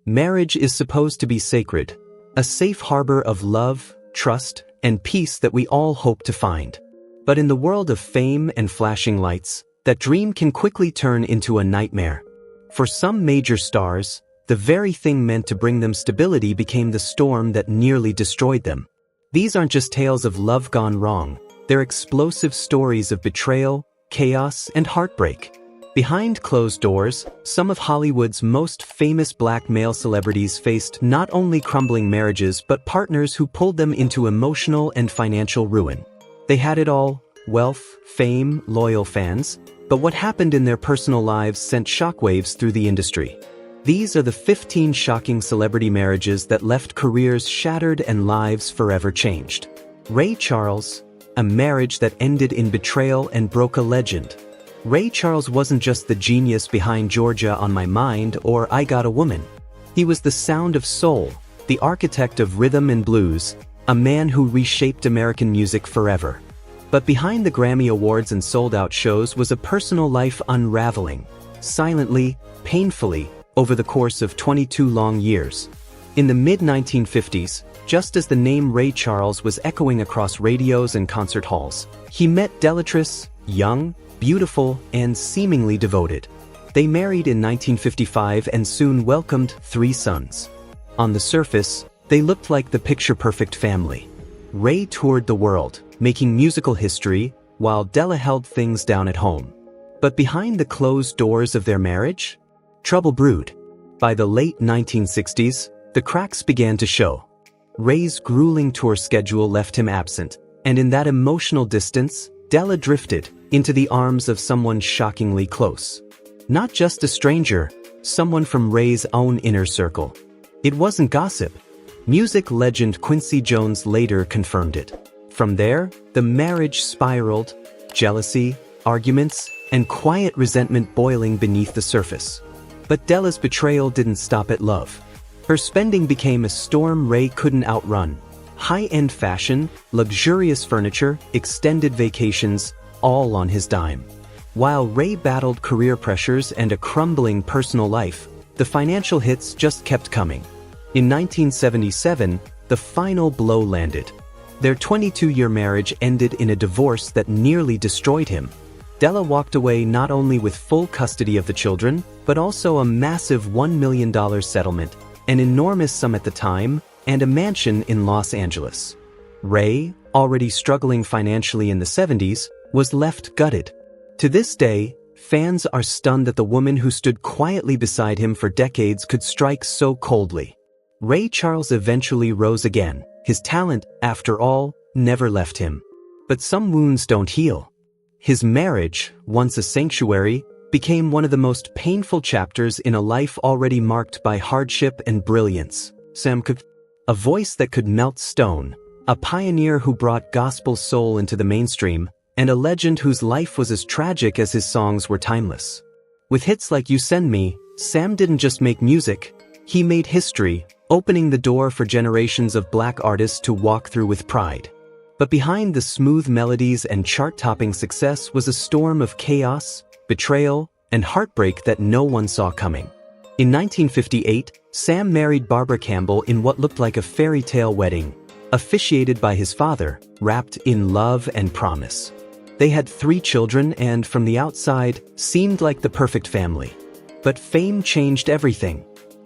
Marriage is supposed to be sacred, a safe harbor of love, trust, and peace that we all hope to find. But in the world of fame and flashing lights, that dream can quickly turn into a nightmare. For some major stars, the very thing meant to bring them stability became the storm that nearly destroyed them. These aren't just tales of love gone wrong, they're explosive stories of betrayal, chaos, and heartbreak. Behind closed doors, some of Hollywood's most famous black male celebrities faced not only crumbling marriages but partners who pulled them into emotional and financial ruin. They had it all: wealth, fame, loyal fans, but what happened in their personal lives sent shockwaves through the industry. These are the 15 shocking celebrity marriages that left careers shattered and lives forever changed. Ray Charles, a marriage that ended in betrayal and broke a legend. Ray Charles wasn't just the genius behind Georgia on My Mind or I Got a Woman. He was the sound of soul, the architect of rhythm and blues, a man who reshaped American music forever. But behind the Grammy Awards and sold-out shows was a personal life unraveling, silently, painfully, over the course of 22 long years. In the mid-1950s, just as the name Ray Charles was echoing across radios and concert halls, he met Delatrice, young, beautiful, and seemingly devoted. They married in 1955 and soon welcomed 3 sons. On the surface, they looked like the picture-perfect family. Ray toured the world, making musical history, while Della held things down at home. But behind the closed doors of their marriage, trouble brewed. By the late 1960s, the cracks began to show. Ray's grueling tour schedule left him absent, and in that emotional distance, Della drifted into the arms of someone shockingly close. Not just a stranger, someone from Ray's own inner circle. It wasn't gossip. Music legend Quincy Jones later confirmed it. From there, the marriage spiraled, jealousy, arguments, and quiet resentment boiling beneath the surface. But Della's betrayal didn't stop at love. Her spending became a storm Ray couldn't outrun. High-end fashion, luxurious furniture, extended vacations, all on his dime. While Ray battled career pressures and a crumbling personal life, the financial hits just kept coming. In 1977, the final blow landed. Their 22-year marriage ended in a divorce that nearly destroyed him. Della walked away not only with full custody of the children, but also a massive $1 million settlement, an enormous sum at the time, and a mansion in Los Angeles. Ray, already struggling financially in the 70s, was left gutted. To this day, fans are stunned that the woman who stood quietly beside him for decades could strike so coldly. Ray Charles eventually rose again. His talent, after all, never left him. But some wounds don't heal. His marriage, once a sanctuary, became one of the most painful chapters in a life already marked by hardship and brilliance. A voice that could melt stone, a pioneer who brought gospel soul into the mainstream, and a legend whose life was as tragic as his songs were timeless. With hits like You Send Me, Sam didn't just make music, he made history, opening the door for generations of black artists to walk through with pride. But behind the smooth melodies and chart-topping success was a storm of chaos, betrayal, and heartbreak that no one saw coming. In 1958, Sam married Barbara Campbell in what looked like a fairy tale wedding, officiated by his father, wrapped in love and promise. They had 3 children and, from the outside, seemed like the perfect family. But fame changed everything.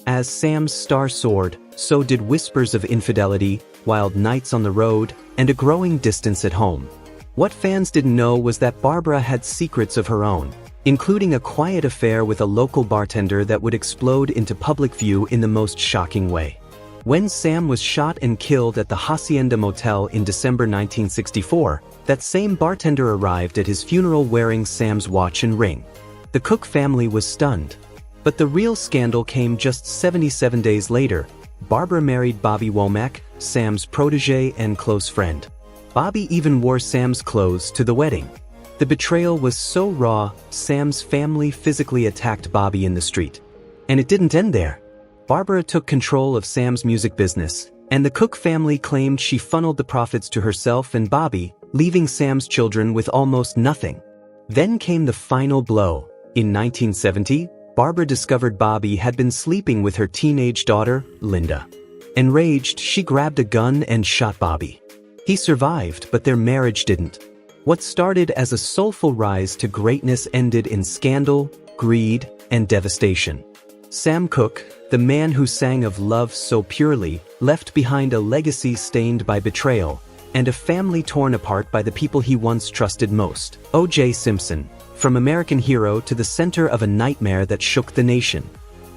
As Sam's star soared, so did whispers of infidelity, wild nights on the road, and a growing distance at home. What fans didn't know was that Barbara had secrets of her own, including a quiet affair with a local bartender that would explode into public view in the most shocking way. When Sam was shot and killed at the Hacienda Motel in December 1964, that same bartender arrived at his funeral wearing Sam's watch and ring. The Cook family was stunned. But the real scandal came just 77 days later. Barbara married Bobby Womack, Sam's protege and close friend. Bobby even wore Sam's clothes to the wedding. The betrayal was so raw, Sam's family physically attacked Bobby in the street. And it didn't end there. Barbara took control of Sam's music business, and the Cook family claimed she funneled the profits to herself and Bobby, leaving Sam's children with almost nothing. Then came the final blow. In 1970, Barbara discovered Bobby had been sleeping with her teenage daughter, Linda. Enraged, she grabbed a gun and shot Bobby. He survived, but their marriage didn't. What started as a soulful rise to greatness ended in scandal, greed, and devastation. Sam Cooke, the man who sang of love so purely, left behind a legacy stained by betrayal, and a family torn apart by the people he once trusted most. O.J. Simpson, from American hero to the center of a nightmare that shook the nation.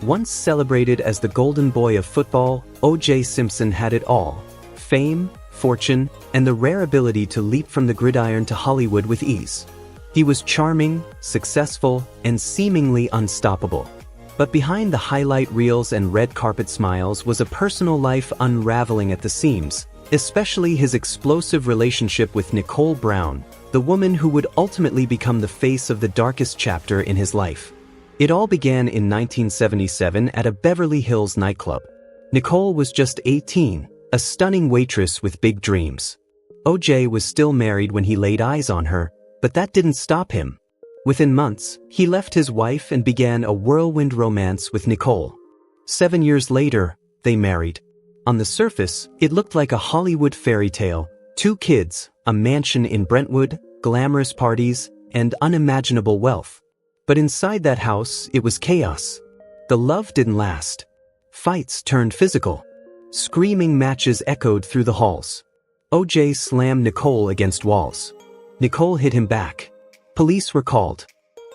Once celebrated as the golden boy of football, O.J. Simpson had it all: fame, fortune, and the rare ability to leap from the gridiron to Hollywood with ease. He was charming, successful, and seemingly unstoppable. But behind the highlight reels and red carpet smiles was a personal life unraveling at the seams, especially his explosive relationship with Nicole Brown, the woman who would ultimately become the face of the darkest chapter in his life. It all began in 1977 at a Beverly Hills nightclub. Nicole was just 18, a stunning waitress with big dreams. O.J. was still married when he laid eyes on her, but that didn't stop him. Within months, he left his wife and began a whirlwind romance with Nicole. 7 years later, they married. On the surface, it looked like a Hollywood fairy tale: 2 kids, a mansion in Brentwood, glamorous parties, and unimaginable wealth. But inside that house, it was chaos. The love didn't last. Fights turned physical. Screaming matches echoed through the halls. O.J. slammed Nicole against walls. Nicole hit him back. Police were called.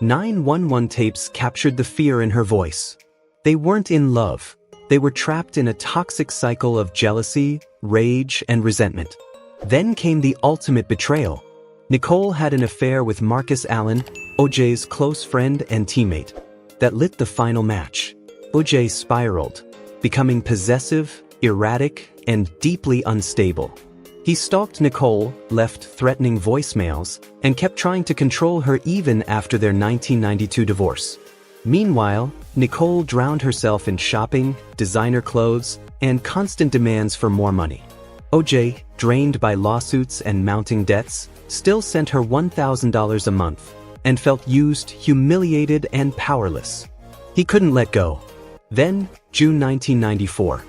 911 tapes captured the fear in her voice. They weren't in love. They were trapped in a toxic cycle of jealousy, rage, and resentment. Then came the ultimate betrayal. Nicole had an affair with Marcus Allen, O.J.'s close friend and teammate. That lit the final match. O.J. spiraled, becoming possessive, erratic, and deeply unstable. He stalked Nicole, left threatening voicemails, and kept trying to control her even after their 1992 divorce. Meanwhile, Nicole drowned herself in shopping, designer clothes, and constant demands for more money. O.J., drained by lawsuits and mounting debts, still sent her $1,000 a month, and felt used, humiliated, and powerless. He couldn't let go. Then, June 1994.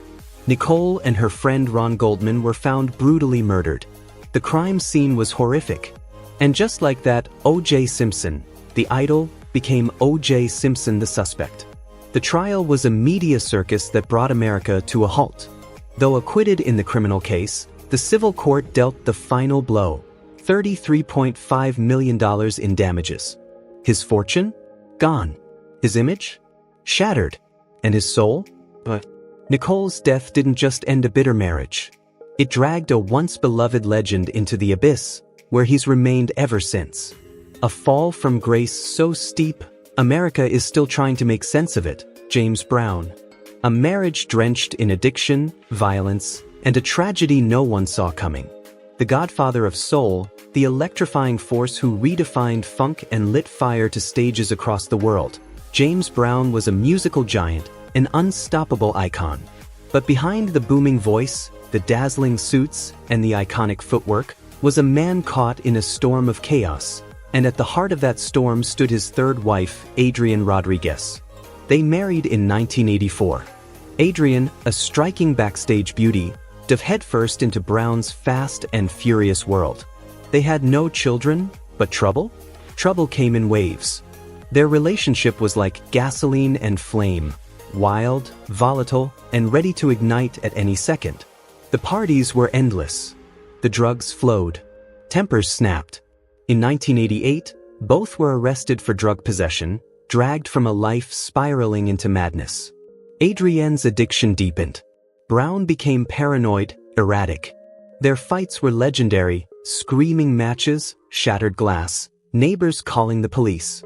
Nicole and her friend Ron Goldman were found brutally murdered. The crime scene was horrific. And just like that, O.J. Simpson, the idol, became O.J. Simpson the suspect. The trial was a media circus that brought America to a halt. Though acquitted in the criminal case, the civil court dealt the final blow: $33.5 million in damages. His fortune? Gone. His image? Shattered. And his soul? But Nicole's death didn't just end a bitter marriage. It dragged a once-beloved legend into the abyss, where he's remained ever since. A fall from grace so steep, America is still trying to make sense of it. James Brown. A marriage drenched in addiction, violence, and a tragedy no one saw coming. The godfather of soul, the electrifying force who redefined funk and lit fire to stages across the world. James Brown was a musical giant, an unstoppable icon. But behind the booming voice, the dazzling suits, and the iconic footwork, was a man caught in a storm of chaos. And at the heart of that storm stood his third wife, Adrienne Rodriguez. They married in 1984. Adrienne, a striking backstage beauty, dove headfirst into Brown's fast and furious world. They had no children, but trouble? Trouble came in waves. Their relationship was like gasoline and flame. Wild, volatile, and ready to ignite at any second. The parties were endless. The drugs flowed. Tempers snapped. In 1988, both were arrested for drug possession, dragged from a life spiraling into madness. Adrienne's addiction deepened. Brown became paranoid, erratic. Their fights were legendary: screaming matches, shattered glass, neighbors calling the police.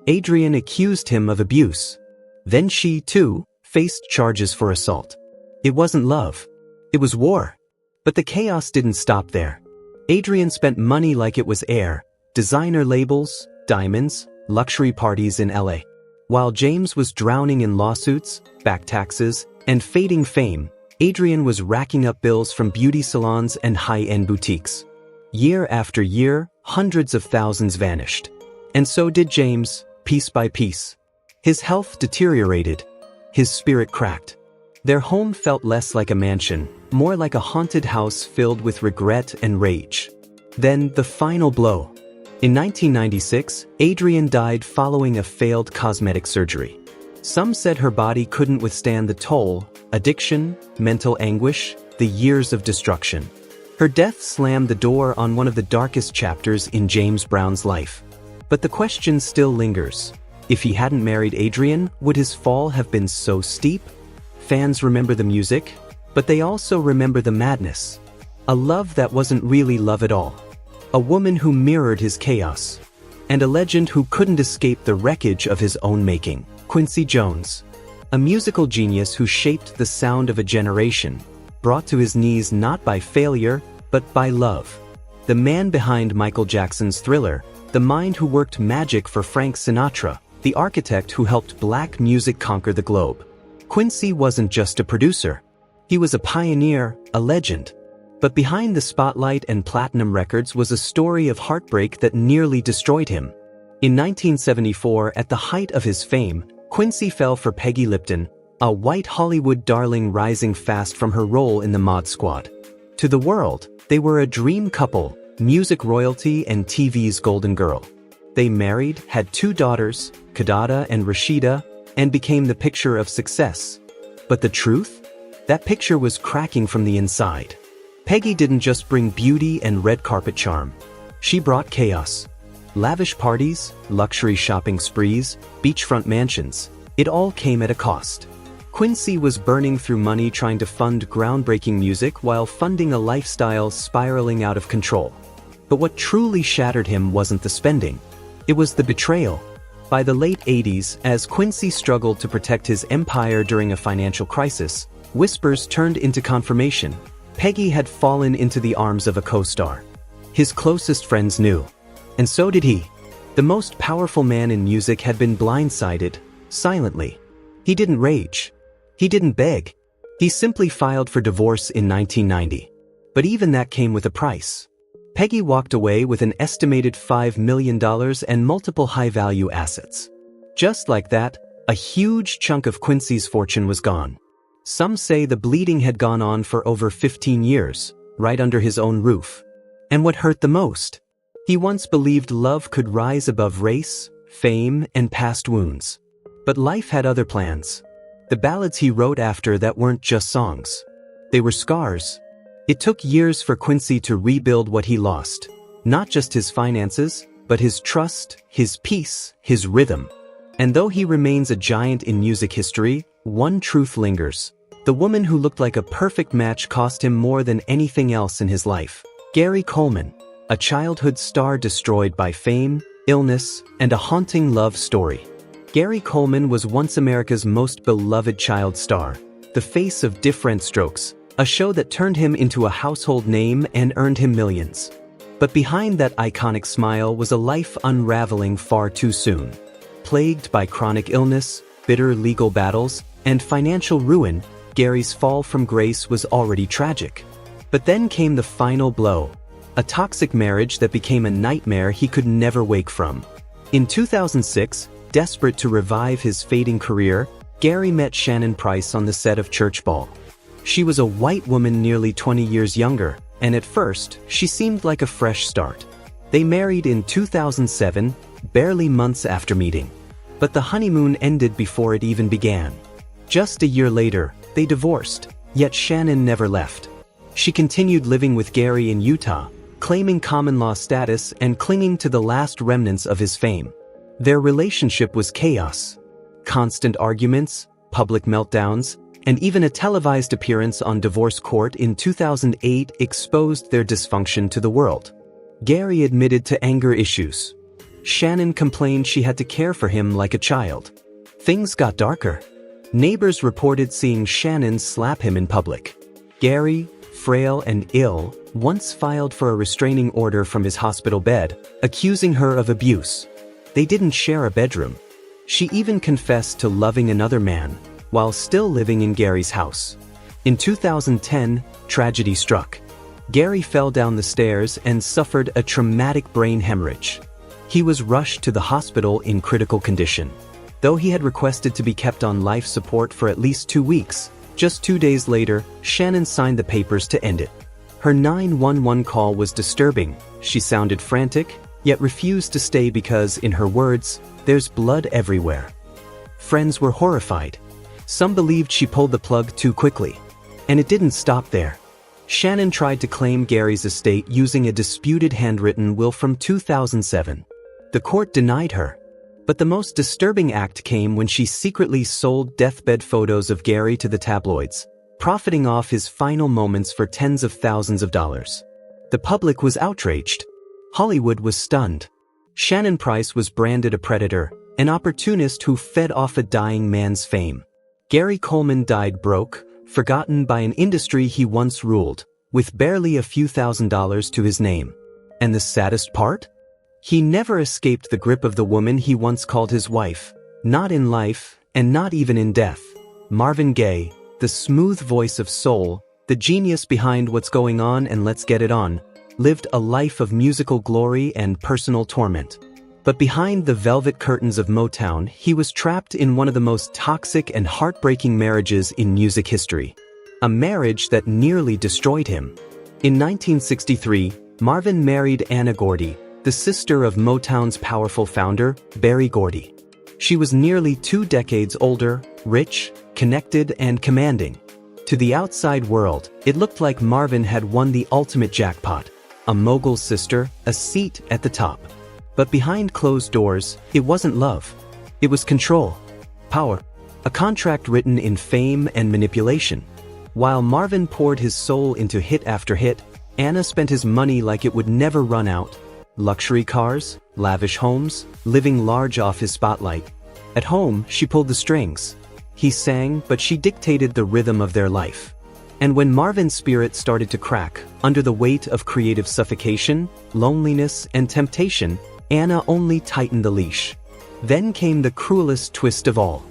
Adrienne accused him of abuse. Then she, too, faced charges for assault. It wasn't love. It was war. But the chaos didn't stop there. Adrienne spent money like it was air: designer labels, diamonds, luxury parties in LA. While James was drowning in lawsuits, back taxes, and fading fame, Adrienne was racking up bills from beauty salons and high-end boutiques. Year after year, hundreds of thousands vanished. And so did James, piece by piece. His health deteriorated. His spirit cracked. Their home felt less like a mansion, more like a haunted house filled with regret and rage. Then, the final blow. In 1996, Adrienne died following a failed cosmetic surgery. Some said her body couldn't withstand the toll, addiction, mental anguish, the years of destruction. Her death slammed the door on one of the darkest chapters in James Brown's life. But the question still lingers. If he hadn't married Adrienne, would his fall have been so steep? Fans remember the music, but they also remember the madness. A love that wasn't really love at all. A woman who mirrored his chaos. And a legend who couldn't escape the wreckage of his own making. Quincy Jones. A musical genius who shaped the sound of a generation, brought to his knees not by failure, but by love. The man behind Michael Jackson's Thriller, the mind who worked magic for Frank Sinatra, the architect who helped black music conquer the globe. Quincy wasn't just a producer. He was a pioneer, a legend. But behind the spotlight and platinum records was a story of heartbreak that nearly destroyed him. In 1974, at the height of his fame, Quincy fell for Peggy Lipton, a white Hollywood darling rising fast from her role in the Mod Squad. To the world, they were a dream couple, music royalty and TV's golden girl. They married, had 2 daughters, Kadada and Rashida, and became the picture of success. But the truth? That picture was cracking from the inside. Peggy didn't just bring beauty and red carpet charm. She brought chaos. Lavish parties, luxury shopping sprees, beachfront mansions. It all came at a cost. Quincy was burning through money trying to fund groundbreaking music while funding a lifestyle spiraling out of control. But what truly shattered him wasn't the spending. It was the betrayal. By the late 80s, as Quincy struggled to protect his empire during a financial crisis, whispers turned into confirmation. Peggy had fallen into the arms of a co-star. His closest friends knew. And so did he. The most powerful man in music had been blindsided, silently. He didn't rage. He didn't beg. He simply filed for divorce in 1990. But even that came with a price. Peggy walked away with an estimated $5 million and multiple high-value assets. Just like that, a huge chunk of Quincy's fortune was gone. Some say the bleeding had gone on for over 15 years, right under his own roof. And what hurt the most? He once believed love could rise above race, fame, and past wounds. But life had other plans. The ballads he wrote after that weren't just songs. They were scars. It took years for Quincy to rebuild what he lost. Not just his finances, but his trust, his peace, his rhythm. And though he remains a giant in music history, one truth lingers. The woman who looked like a perfect match cost him more than anything else in his life. Gary Coleman, a childhood star destroyed by fame, illness, and a haunting love story. Gary Coleman was once America's most beloved child star, the face of Different Strokes, a show that turned him into a household name and earned him millions. But behind that iconic smile was a life unraveling far too soon. Plagued by chronic illness, bitter legal battles, and financial ruin, Gary's fall from grace was already tragic. But then came the final blow. A toxic marriage that became a nightmare he could never wake from. In 2006, desperate to revive his fading career, Gary met Shannon Price on the set of Church Ball. She was a white woman nearly 20 years younger, and at first, she seemed like a fresh start. They married in 2007, barely months after meeting. But the honeymoon ended before it even began. Just a year later, they divorced, yet Shannon never left. She continued living with Gary in Utah, claiming common law status and clinging to the last remnants of his fame. Their relationship was chaos. Constant arguments, public meltdowns, and even a televised appearance on divorce court in 2008 exposed their dysfunction to the world. Gary admitted to anger issues. Shannon complained she had to care for him like a child. Things got darker. Neighbors reported seeing Shannon slap him in public. Gary, frail and ill, once filed for a restraining order from his hospital bed, accusing her of abuse. They didn't share a bedroom. She even confessed to loving another man, while still living in Gary's house. In 2010, tragedy struck. Gary fell down the stairs and suffered a traumatic brain hemorrhage. He was rushed to the hospital in critical condition. Though he had requested to be kept on life support for at least 2 weeks, just 2 days later, Shannon signed the papers to end it. Her 911 call was disturbing. She sounded frantic, yet refused to stay because, in her words, "There's blood everywhere." Friends were horrified. Some believed she pulled the plug too quickly. And it didn't stop there. Shannon tried to claim Gary's estate using a disputed handwritten will from 2007. The court denied her. But the most disturbing act came when she secretly sold deathbed photos of Gary to the tabloids, profiting off his final moments for tens of thousands of dollars. The public was outraged. Hollywood was stunned. Shannon Price was branded a predator, an opportunist who fed off a dying man's fame. Gary Coleman died broke, forgotten by an industry he once ruled, with barely a few $1,000s to his name. And the saddest part? He never escaped the grip of the woman he once called his wife, not in life, and not even in death. Marvin Gaye, the smooth voice of soul, the genius behind What's Going On and Let's Get It On, lived a life of musical glory and personal torment. But behind the velvet curtains of Motown, he was trapped in one of the most toxic and heartbreaking marriages in music history. A marriage that nearly destroyed him. In 1963, Marvin married Anna Gordy, the sister of Motown's powerful founder, Berry Gordy. She was nearly 2 decades older, rich, connected, and commanding. To the outside world, it looked like Marvin had won the ultimate jackpot. A mogul's sister, a seat at the top. But behind closed doors, it wasn't love. It was control. Power. A contract written in fame and manipulation. While Marvin poured his soul into hit after hit, Anna spent his money like it would never run out. Luxury cars, lavish homes, living large off his spotlight. At home, she pulled the strings. He sang, but she dictated the rhythm of their life. And when Marvin's spirit started to crack, under the weight of creative suffocation, loneliness, and temptation, Anna only tightened the leash. Then came the cruelest twist of all.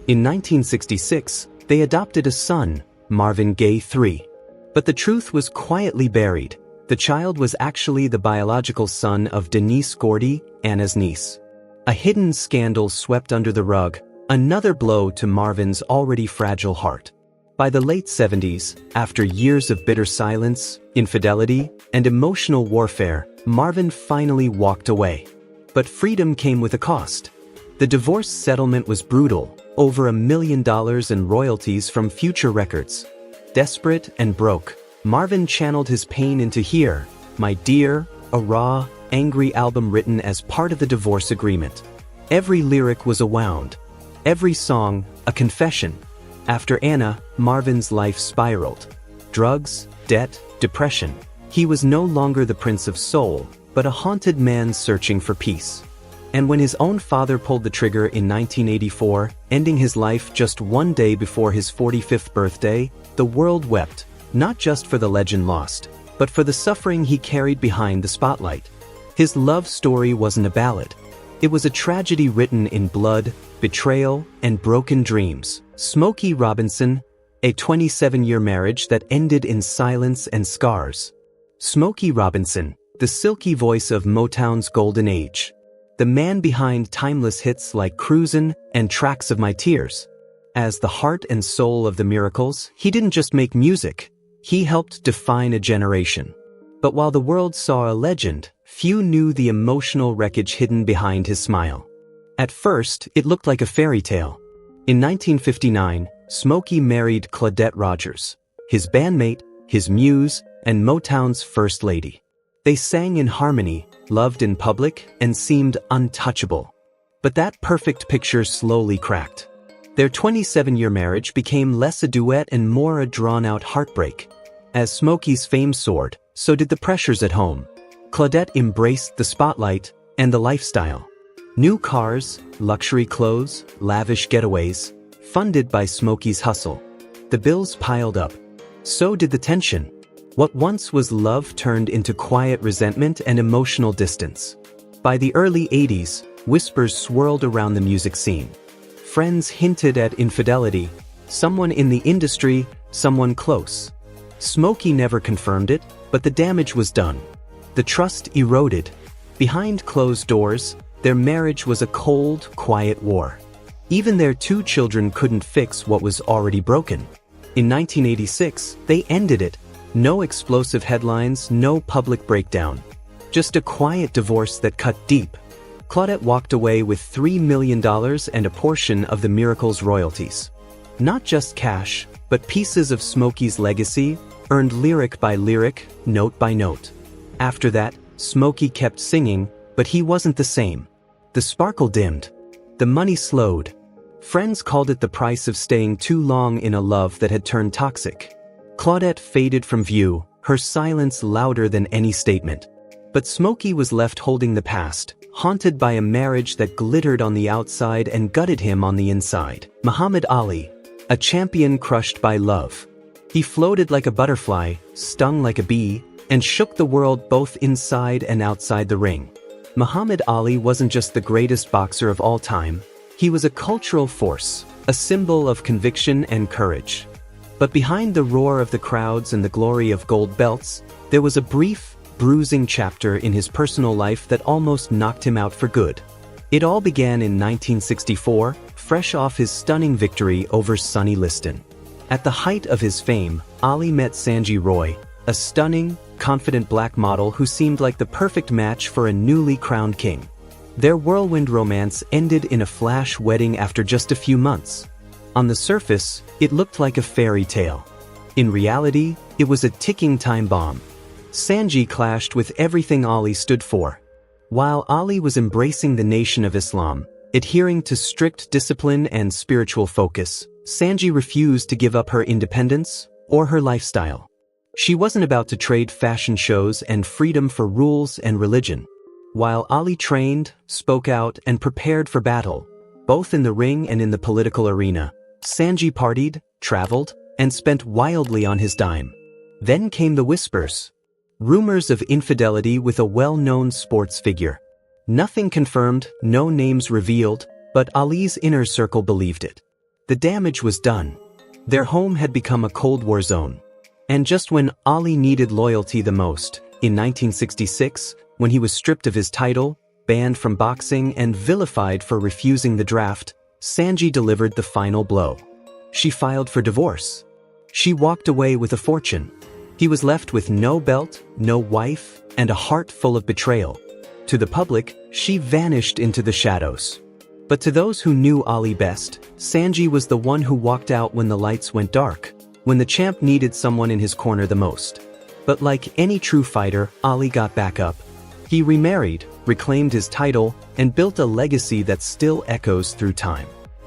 In 1966, they adopted a son, Marvin Gaye III. But the truth was quietly buried. The child was actually the biological son of Denise Gordy, Anna's niece. A hidden scandal swept under the rug, another blow to Marvin's already fragile heart. By the late 70s, after years of bitter silence, infidelity, and emotional warfare, Marvin finally walked away. But freedom came with a cost. The divorce settlement was brutal, over $1 million in royalties from future records. Desperate and broke, Marvin channeled his pain into Here, My Dear, a raw, angry album written as part of the divorce agreement. Every lyric was a wound. Every song, a confession. After Anna, Marvin's life spiraled. Drugs, debt, depression. He was no longer the Prince of Soul, but a haunted man searching for peace. And when his own father pulled the trigger in 1984, ending his life just 1 day before his 45th birthday, the world wept. Not just for the legend lost, but for the suffering he carried behind the spotlight. His love story wasn't a ballad. It was a tragedy written in blood, betrayal, and broken dreams. Smokey Robinson, a 27-year marriage that ended in silence and scars. Smokey Robinson, the silky voice of Motown's golden age. The man behind timeless hits like Cruisin' and Tracks of My Tears. As the heart and soul of the Miracles, he didn't just make music. He helped define a generation. But while the world saw a legend, few knew the emotional wreckage hidden behind his smile. At first, it looked like a fairy tale. In 1959, Smokey married Claudette Rogers, his bandmate, his muse, and Motown's first lady. They sang in harmony, loved in public, and seemed untouchable. But that perfect picture slowly cracked. Their 27-year marriage became less a duet and more a drawn-out heartbreak. As Smokey's fame soared, so did the pressures at home. Claudette embraced the spotlight and the lifestyle. New cars, luxury clothes, lavish getaways, funded by Smokey's hustle. The bills piled up. So did the tension. What once was love turned into quiet resentment and emotional distance. By the early 80s, whispers swirled around the music scene. Friends hinted at infidelity, someone in the industry, someone close. Smokey never confirmed it, but the damage was done. The trust eroded. Behind closed doors, their marriage was a cold, quiet war. Even their 2 children couldn't fix what was already broken. In 1986, they ended it. No explosive headlines, no public breakdown. Just a quiet divorce that cut deep. Claudette walked away with $3 million and a portion of the Miracle's royalties. Not just cash, but pieces of Smokey's legacy, earned lyric by lyric, note by note. After that, Smokey kept singing, but he wasn't the same. The sparkle dimmed. The money slowed. Friends called it the price of staying too long in a love that had turned toxic. Claudette faded from view, her silence louder than any statement. But Smokey was left holding the past, haunted by a marriage that glittered on the outside and gutted him on the inside. Muhammad Ali, a champion crushed by love. He floated like a butterfly, stung like a bee, and shook the world both inside and outside the ring. Muhammad Ali wasn't just the greatest boxer of all time. He was a cultural force, a symbol of conviction and courage. But behind the roar of the crowds and the glory of gold belts, there was a brief, bruising chapter in his personal life that almost knocked him out for good. It all began in 1964, fresh off his stunning victory over Sonny Liston. At the height of his fame, Ali met Sanjay Roy, a stunning, confident black model who seemed like the perfect match for a newly crowned king. Their whirlwind romance ended in a flash wedding after just a few months. On the surface, it looked like a fairy tale. In reality, it was a ticking time bomb. Sanjay clashed with everything Ali stood for. While Ali was embracing the Nation of Islam, adhering to strict discipline and spiritual focus, Sanjay refused to give up her independence or her lifestyle. She wasn't about to trade fashion shows and freedom for rules and religion. While Ali trained, spoke out, and prepared for battle, both in the ring and in the political arena, Sanjay partied, traveled, and spent wildly on his dime. Then came the whispers. Rumors of infidelity with a well-known sports figure. Nothing confirmed, no names revealed, but Ali's inner circle believed it. The damage was done. Their home had become a Cold War zone. And just when Ali needed loyalty the most, in 1966, when he was stripped of his title, banned from boxing, and vilified for refusing the draft, Sanjay delivered the final blow. She filed for divorce. She walked away with a fortune. He was left with no belt, no wife, and a heart full of betrayal. To the public, she vanished into the shadows. But to those who knew Ali best, Sanjay was the one who walked out when the lights went dark, when the champ needed someone in his corner the most. But like any true fighter, Ali got back up. He remarried, reclaimed his title, and built a legacy that still echoes through time.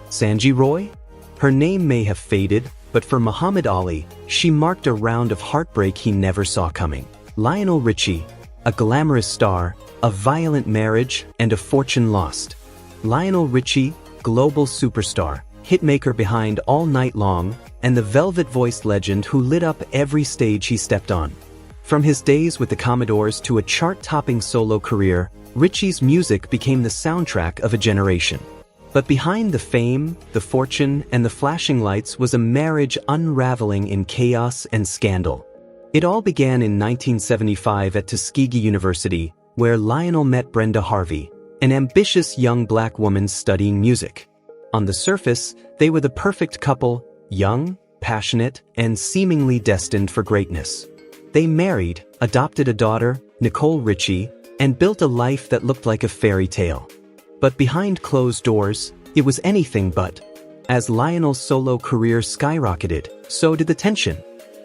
Sanjay Roy? Her name may have faded, but for Muhammad Ali, she marked a round of heartbreak he never saw coming. Lionel Richie, a glamorous star, a violent marriage, and a fortune lost. Lionel Richie, global superstar, hitmaker behind All Night Long, and the velvet-voiced legend who lit up every stage he stepped on. From his days with the Commodores to a chart-topping solo career, Richie's music became the soundtrack of a generation. But behind the fame, the fortune, and the flashing lights was a marriage unraveling in chaos and scandal. It all began in 1975 at Tuskegee University, where Lionel met Brenda Harvey, an ambitious young black woman studying music. On the surface, they were the perfect couple, young, passionate, and seemingly destined for greatness. They married, adopted a daughter, Nicole Richie, and built a life that looked like a fairy tale. But behind closed doors, it was anything but. As Lionel's solo career skyrocketed, so did the tension.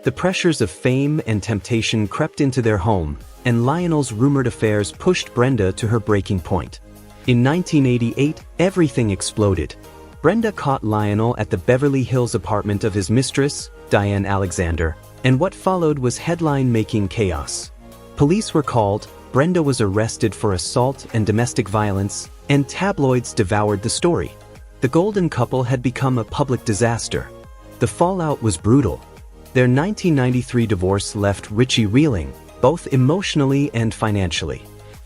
The pressures of fame and temptation crept into their home, and Lionel's rumored affairs pushed Brenda to her breaking point. In 1988, everything exploded. Brenda caught Lionel at the Beverly Hills apartment of his mistress, Diane Alexander, and what followed was headline-making chaos. Police were called, Brenda was arrested for assault and domestic violence, and tabloids devoured the story. The golden couple had become a public disaster. The fallout was brutal. Their 1993 divorce left Richie reeling, both emotionally and financially.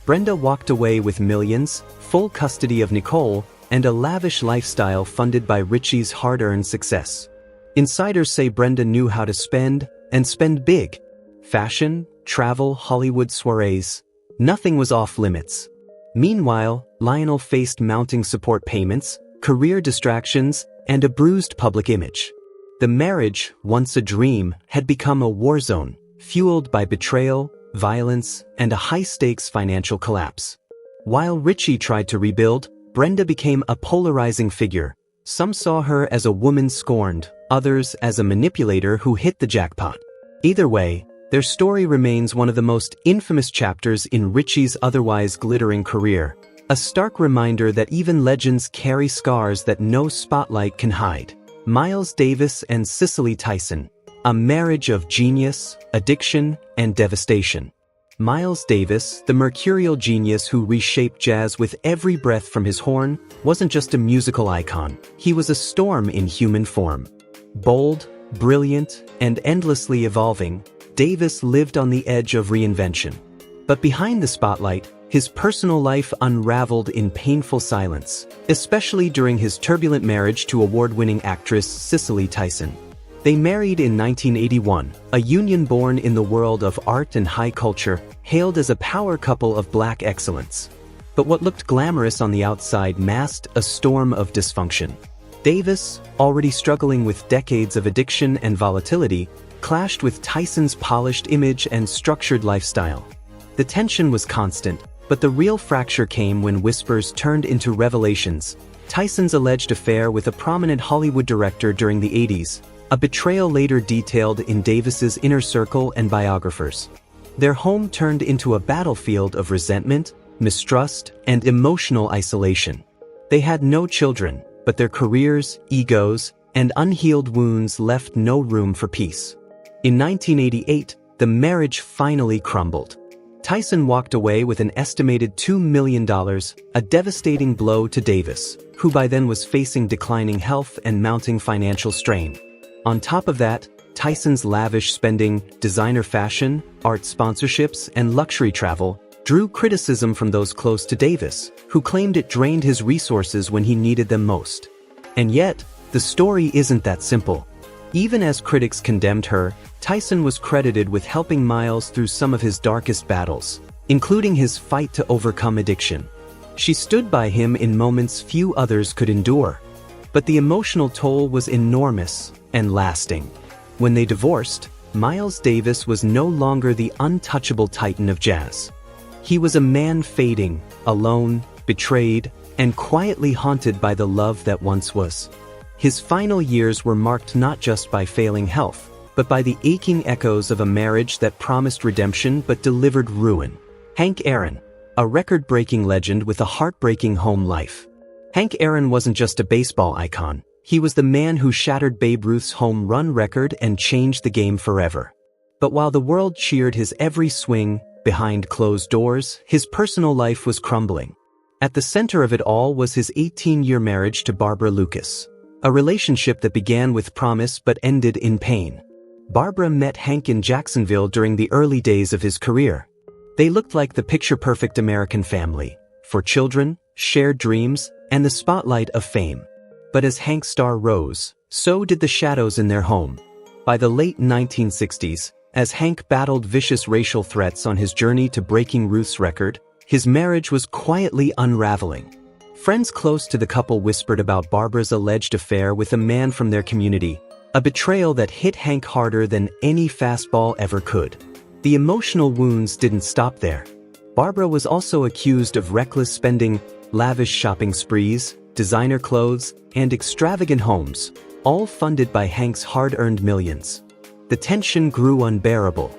Brenda walked away with millions, full custody of Nicole, and a lavish lifestyle funded by Richie's hard-earned success. Insiders say Brenda knew how to spend, and spend big. Fashion, travel, Hollywood soirees. Nothing was off limits. Meanwhile, Lionel faced mounting support payments, career distractions, and a bruised public image. The marriage, once a dream, had become a war zone, fueled by betrayal, violence, and a high-stakes financial collapse. While Richie tried to rebuild, Brenda became a polarizing figure. Some saw her as a woman scorned, others as a manipulator who hit the jackpot. Either way, their story remains one of the most infamous chapters in Richie's otherwise glittering career, a stark reminder that even legends carry scars that no spotlight can hide. Miles Davis and Cicely Tyson, a marriage of genius, addiction, and devastation. Miles Davis, the mercurial genius who reshaped jazz with every breath from his horn, wasn't just a musical icon, he was a storm in human form. Bold, brilliant, and endlessly evolving, Davis lived on the edge of reinvention. But behind the spotlight, his personal life unraveled in painful silence, especially during his turbulent marriage to award-winning actress Cicely Tyson. They married in 1981, a union born in the world of art and high culture, hailed as a power couple of black excellence. But what looked glamorous on the outside masked a storm of dysfunction. Davis, already struggling with decades of addiction and volatility, clashed with Tyson's polished image and structured lifestyle. The tension was constant, but the real fracture came when whispers turned into revelations. Tyson's alleged affair with a prominent Hollywood director during the 80s, a betrayal later detailed in Davis's inner circle and biographers. Their home turned into a battlefield of resentment, mistrust, and emotional isolation. They had no children, but their careers, egos, and unhealed wounds left no room for peace. In 1988, the marriage finally crumbled. Tyson walked away with an estimated $2 million, a devastating blow to Davis, who by then was facing declining health and mounting financial strain. On top of that, Tyson's lavish spending, designer fashion, art sponsorships, and luxury travel drew criticism from those close to Davis, who claimed it drained his resources when he needed them most. And yet, the story isn't that simple. Even as critics condemned her, Tyson was credited with helping Miles through some of his darkest battles, including his fight to overcome addiction. She stood by him in moments few others could endure. But the emotional toll was enormous and lasting. When they divorced, Miles Davis was no longer the untouchable titan of jazz. He was a man fading, alone, betrayed, and quietly haunted by the love that once was. His final years were marked not just by failing health, but by the aching echoes of a marriage that promised redemption but delivered ruin. Hank Aaron, a record-breaking legend with a heartbreaking home life. Hank Aaron wasn't just a baseball icon, he was the man who shattered Babe Ruth's home run record and changed the game forever. But while the world cheered his every swing, behind closed doors, his personal life was crumbling. At the center of it all was his 18-year marriage to Barbara Lucas, a relationship that began with promise but ended in pain. Barbara met Hank in Jacksonville during the early days of his career. They looked like the picture-perfect American family, for children, shared dreams, and the spotlight of fame. But as Hank's star rose, so did the shadows in their home. By the late 1960s, as Hank battled vicious racial threats on his journey to breaking Ruth's record, his marriage was quietly unraveling. Friends close to the couple whispered about Barbara's alleged affair with a man from their community, a betrayal that hit Hank harder than any fastball ever could. The emotional wounds didn't stop there. Barbara was also accused of reckless spending, lavish shopping sprees, designer clothes, and extravagant homes, all funded by Hank's hard-earned millions. The tension grew unbearable.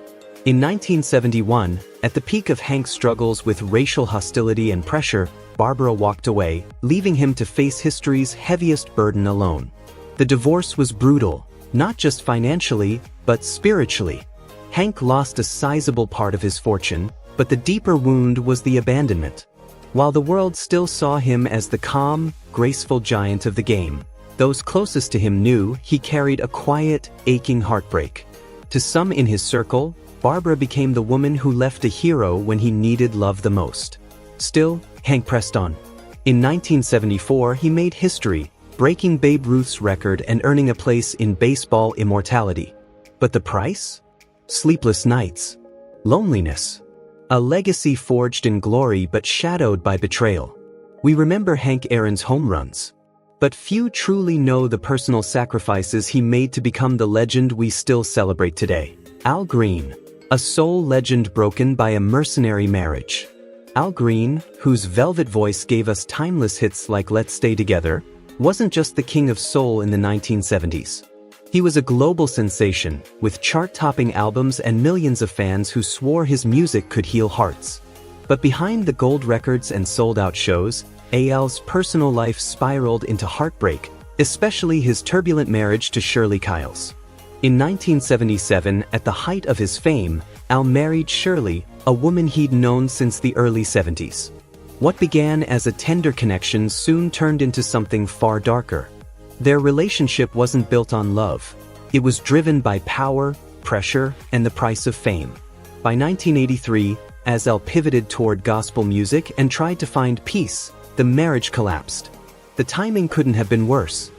In 1971, at the peak of Hank's struggles with racial hostility and pressure, Barbara walked away, leaving him to face history's heaviest burden alone. The divorce was brutal, not just financially, but spiritually. Hank lost a sizable part of his fortune, but the deeper wound was the abandonment. While the world still saw him as the calm, graceful giant of the game, those closest to him knew he carried a quiet, aching heartbreak. To some in his circle, Barbara became the woman who left a hero when he needed love the most. Still, Hank pressed on. In 1974, he made history, breaking Babe Ruth's record and earning a place in baseball immortality. But the price? Sleepless nights. Loneliness. A legacy forged in glory but shadowed by betrayal. We remember Hank Aaron's home runs. But few truly know the personal sacrifices he made to become the legend we still celebrate today. Al Green, a soul legend broken by a mercenary marriage. Al Green, whose velvet voice gave us timeless hits like Let's Stay Together, wasn't just the king of soul in the 1970s. He was a global sensation, with chart-topping albums and millions of fans who swore his music could heal hearts. But behind the gold records and sold-out shows, Al's personal life spiraled into heartbreak, especially his turbulent marriage to Shirley Kiles. In 1977, at the height of his fame, Al married Shirley, a woman he'd known since the early 70s. What began as a tender connection soon turned into something far darker. Their relationship wasn't built on love. It was driven by power, pressure, and the price of fame. By 1983, as Al pivoted toward gospel music and tried to find peace, the marriage collapsed. The timing couldn't have been worse.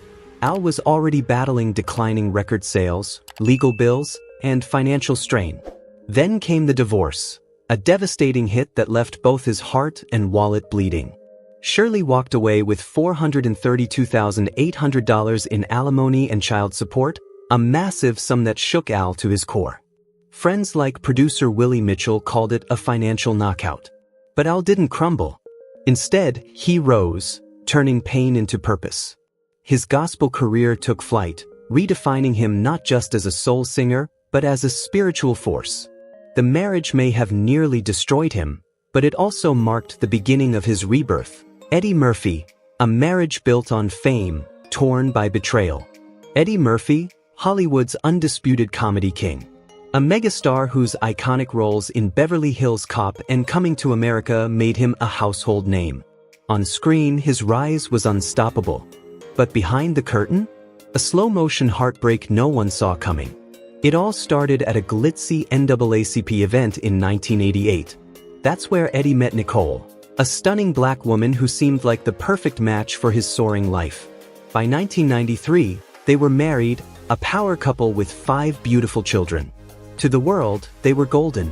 Al was already battling declining record sales, legal bills, and financial strain. Then came the divorce, a devastating hit that left both his heart and wallet bleeding. Shirley walked away with $432,800 in alimony and child support, a massive sum that shook Al to his core. Friends like producer Willie Mitchell called it a financial knockout. But Al didn't crumble. Instead, he rose, turning pain into purpose. His gospel career took flight, redefining him not just as a soul singer, but as a spiritual force. The marriage may have nearly destroyed him, but it also marked the beginning of his rebirth. Eddie Murphy, a marriage built on fame, torn by betrayal. Eddie Murphy, Hollywood's undisputed comedy king. A megastar whose iconic roles in Beverly Hills Cop and Coming to America made him a household name. On screen, his rise was unstoppable. But behind the curtain? A slow-motion heartbreak no one saw coming. It all started at a glitzy NAACP event in 1988. That's where Eddie met Nicole, a stunning black woman who seemed like the perfect match for his soaring life. By 1993, they were married, a power couple with 5 beautiful children. To the world, they were golden,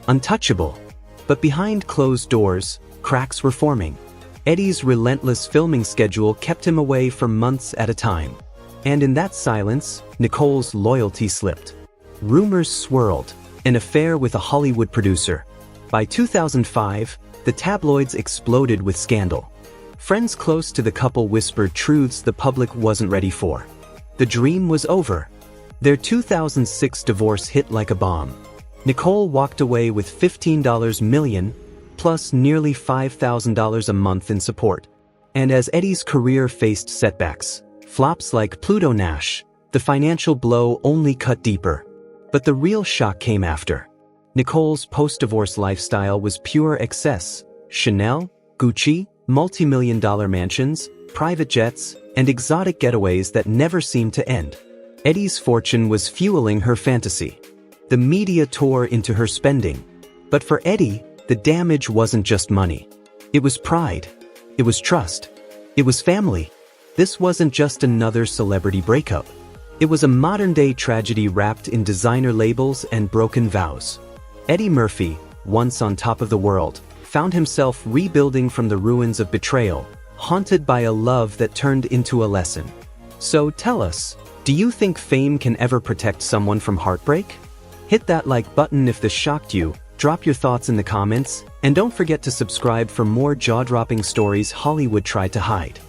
untouchable. But behind closed doors, cracks were forming. Eddie's relentless filming schedule kept him away for months at a time. And in that silence, Nicole's loyalty slipped. Rumors swirled, an affair with a Hollywood producer. By 2005, the tabloids exploded with scandal. Friends close to the couple whispered truths the public wasn't ready for. The dream was over. Their 2006 divorce hit like a bomb. Nicole walked away with $15 million, plus nearly $5,000 a month in support. And as Eddie's career faced setbacks, flops like Pluto Nash, the financial blow only cut deeper. But the real shock came after. Nicole's post-divorce lifestyle was pure excess. Chanel, Gucci, multi-million-dollar mansions, private jets, and exotic getaways that never seemed to end. Eddie's fortune was fueling her fantasy. The media tore into her spending. But for Eddie, the damage wasn't just money. It was pride. It was trust. It was family. This wasn't just another celebrity breakup. It was a modern-day tragedy wrapped in designer labels and broken vows. Eddie Murphy, once on top of the world, found himself rebuilding from the ruins of betrayal, haunted by a love that turned into a lesson. So tell us, do you think fame can ever protect someone from heartbreak? Hit that like button if this shocked you, drop your thoughts in the comments, and don't forget to subscribe for more jaw-dropping stories Hollywood tried to hide.